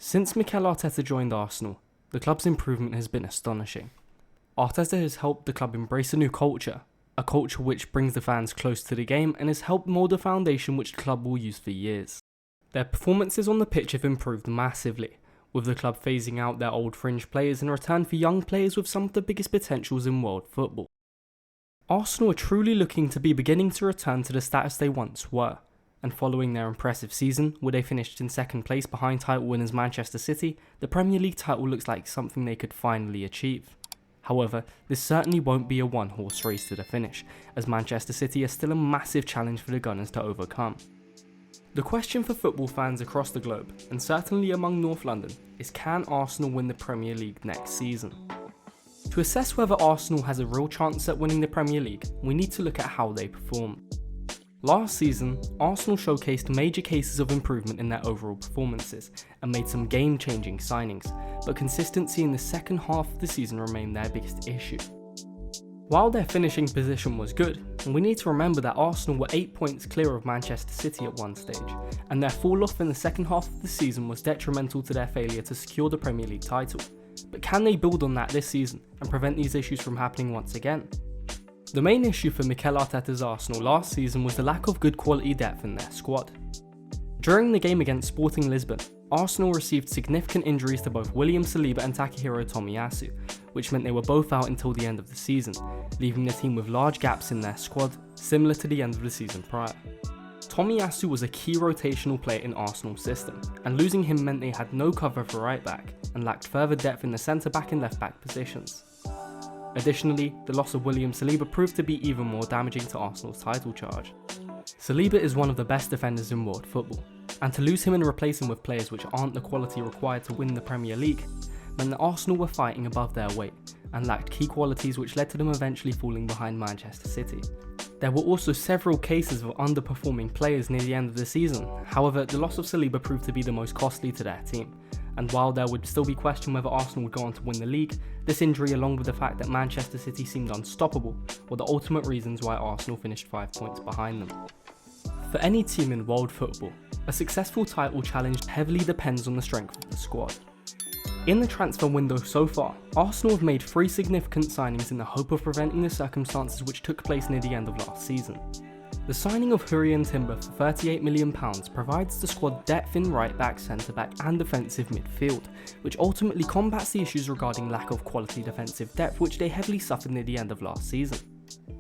Since Mikel Arteta joined Arsenal, the club's improvement has been astonishing. Arteta has helped the club embrace a new culture, a culture which brings the fans close to the game and has helped mould a foundation which the club will use for years. Their performances on the pitch have improved massively, with the club phasing out their old fringe players in return for young players with some of the biggest potentials in world football. Arsenal are truly looking to be beginning to return to the status they once were, and following their impressive season, where they finished in second place behind title winners Manchester City, the Premier League title looks like something they could finally achieve. However, this certainly won't be a one-horse race to the finish, as Manchester City are still a massive challenge for the Gunners to overcome. The question for football fans across the globe, and certainly among North London, is can Arsenal win the Premier League next season? To assess whether Arsenal has a real chance at winning the Premier League, we need to look at how they perform. Last season, Arsenal showcased major cases of improvement in their overall performances and made some game-changing signings, but consistency in the second half of the season remained their biggest issue. While their finishing position was good, we need to remember that Arsenal were 8 points clear of Manchester City at one stage, and their fall-off in the second half of the season was detrimental to their failure to secure the Premier League title. But can they build on that this season and prevent these issues from happening once again? The main issue for Mikel Arteta's Arsenal last season was the lack of good quality depth in their squad. During the game against Sporting Lisbon, Arsenal received significant injuries to both William Saliba and Takahiro Tomiyasu, which meant they were both out until the end of the season, leaving the team with large gaps in their squad, similar to the end of the season prior. Tomiyasu was a key rotational player in Arsenal's system, and losing him meant they had no cover for right back and lacked further depth in the centre back and left back positions. Additionally, the loss of William Saliba proved to be even more damaging to Arsenal's title charge. Saliba is one of the best defenders in world football, and to lose him and replace him with players which aren't the quality required to win the Premier League meant that Arsenal were fighting above their weight and lacked key qualities which led to them eventually falling behind Manchester City. There were also several cases of underperforming players near the end of the season, however the loss of Saliba proved to be the most costly to their team. And while there would still be question whether Arsenal would go on to win the league, this injury along with the fact that Manchester City seemed unstoppable were the ultimate reasons why Arsenal finished 5 points behind them. For any team in world football, a successful title challenge heavily depends on the strength of the squad. In the transfer window so far, Arsenal have made 3 significant signings in the hope of preventing the circumstances which took place near the end of last season. The signing of Jurrien Timber for £38 million provides the squad depth in right back, centre back and defensive midfield, which ultimately combats the issues regarding lack of quality defensive depth which they heavily suffered near the end of last season.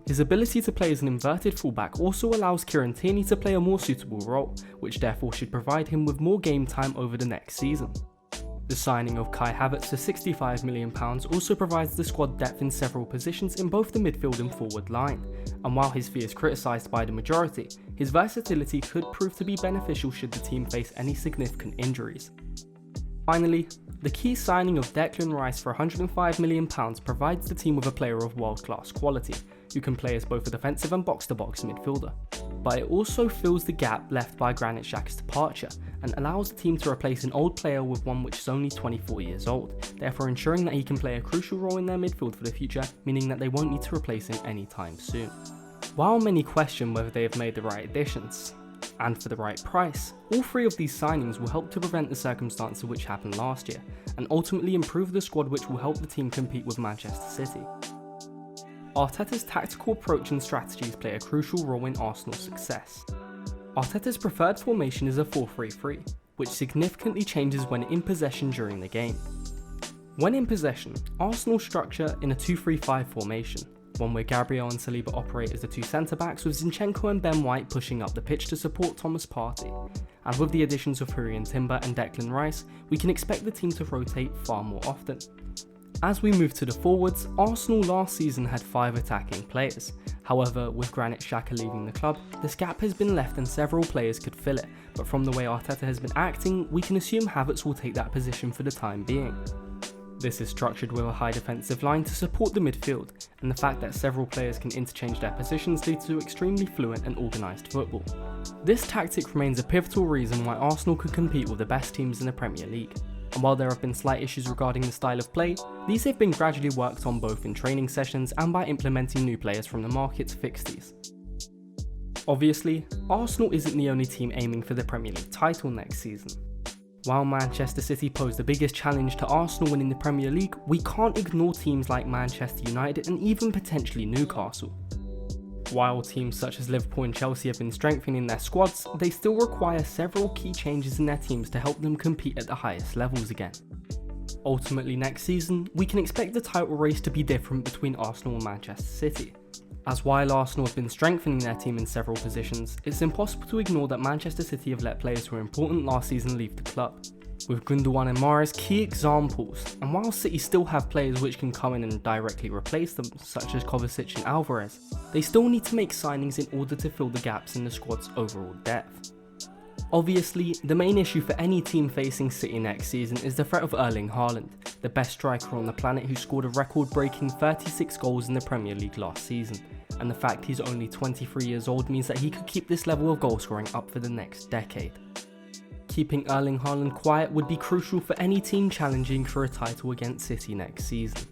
His ability to play as an inverted fullback also allows Jurrien Timber to play a more suitable role, which therefore should provide him with more game time over the next season. The signing of Kai Havertz for £65 million also provides the squad depth in several positions in both the midfield and forward line, and while his fee is criticised by the majority, his versatility could prove to be beneficial should the team face any significant injuries. Finally, the key signing of Declan Rice for £105 million provides the team with a player of world-class quality, who can play as both a defensive and box-to-box midfielder. But it also fills the gap left by Granit Xhaka's departure, and allows the team to replace an old player with one which is only 24 years old, therefore ensuring that he can play a crucial role in their midfield for the future, meaning that they won't need to replace him anytime soon. While many question whether they have made the right additions, and for the right price, all 3 of these signings will help to prevent the circumstances which happened last year, and ultimately improve the squad which will help the team compete with Manchester City. Arteta's tactical approach and strategies play a crucial role in Arsenal's success. Arteta's preferred formation is a 4-3-3, which significantly changes when in possession during the game. When in possession, Arsenal structure in a 2-3-5 formation, one where Gabriel and Saliba operate as the 2 centre-backs with Zinchenko and Ben White pushing up the pitch to support Thomas Partey, and with the additions of Jurrien Timber and Declan Rice, we can expect the team to rotate far more often. As we move to the forwards, Arsenal last season had 5 attacking players. However, with Granit Xhaka leaving the club, this gap has been left and several players could fill it, but from the way Arteta has been acting, we can assume Havertz will take that position for the time being. This is structured with a high defensive line to support the midfield, and the fact that several players can interchange their positions leads to extremely fluent and organised football. This tactic remains a pivotal reason why Arsenal could compete with the best teams in the Premier League. And while there have been slight issues regarding the style of play, these have been gradually worked on both in training sessions and by implementing new players from the market to fix these. Obviously, Arsenal isn't the only team aiming for the Premier League title next season. While Manchester City pose the biggest challenge to Arsenal winning the Premier League, we can't ignore teams like Manchester United and even potentially Newcastle. While teams such as Liverpool and Chelsea have been strengthening their squads, they still require several key changes in their teams to help them compete at the highest levels again. Ultimately next season, we can expect the title race to be different between Arsenal and Manchester City. As while Arsenal have been strengthening their team in several positions, it's impossible to ignore that Manchester City have let players who were important last season leave the club, with Gundogan and Mahrez key examples, and while City still have players which can come in and directly replace them, such as Kovacic and Alvarez, they still need to make signings in order to fill the gaps in the squad's overall depth. Obviously, the main issue for any team facing City next season is the threat of Erling Haaland, the best striker on the planet who scored a record-breaking 36 goals in the Premier League last season, and the fact he's only 23 years old means that he could keep this level of goal scoring up for the next decade. Keeping Erling Haaland quiet would be crucial for any team challenging for a title against City next season.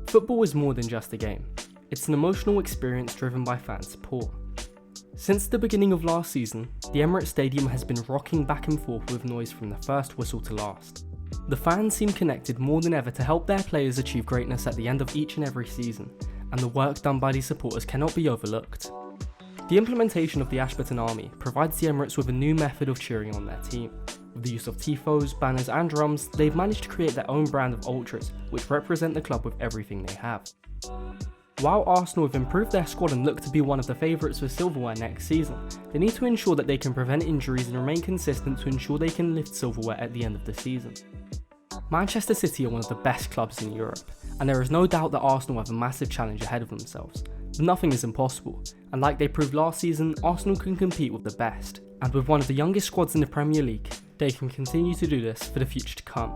Football is more than just a game. It's an emotional experience driven by fan support. Since the beginning of last season, the Emirates Stadium has been rocking back and forth with noise from the first whistle to last. The fans seem connected more than ever to help their players achieve greatness at the end of each and every season, and the work done by these supporters cannot be overlooked. The implementation of the Ashburton Army provides the Emirates with a new method of cheering on their team. With the use of tifos, banners and drums, they've managed to create their own brand of ultras, which represent the club with everything they have. While Arsenal have improved their squad and look to be one of the favourites for silverware next season, they need to ensure that they can prevent injuries and remain consistent to ensure they can lift silverware at the end of the season. Manchester City are one of the best clubs in Europe, and there is no doubt that Arsenal have a massive challenge ahead of themselves. But nothing is impossible, and like they proved last season, Arsenal can compete with the best, and with one of the youngest squads in the Premier League, they can continue to do this for the future to come.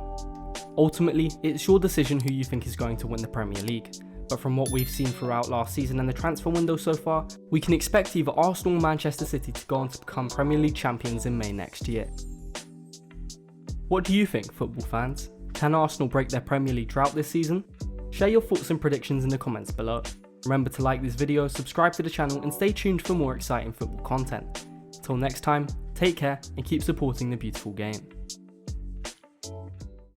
Ultimately, it's your decision who you think is going to win the Premier League, but from what we've seen throughout last season and the transfer window so far, we can expect either Arsenal or Manchester City to go on to become Premier League champions in May next year. What do you think, football fans? Can Arsenal break their Premier League drought this season? Share your thoughts and predictions in the comments below. Remember to like this video, subscribe to the channel and stay tuned for more exciting football content. Till next time, take care and keep supporting the beautiful game.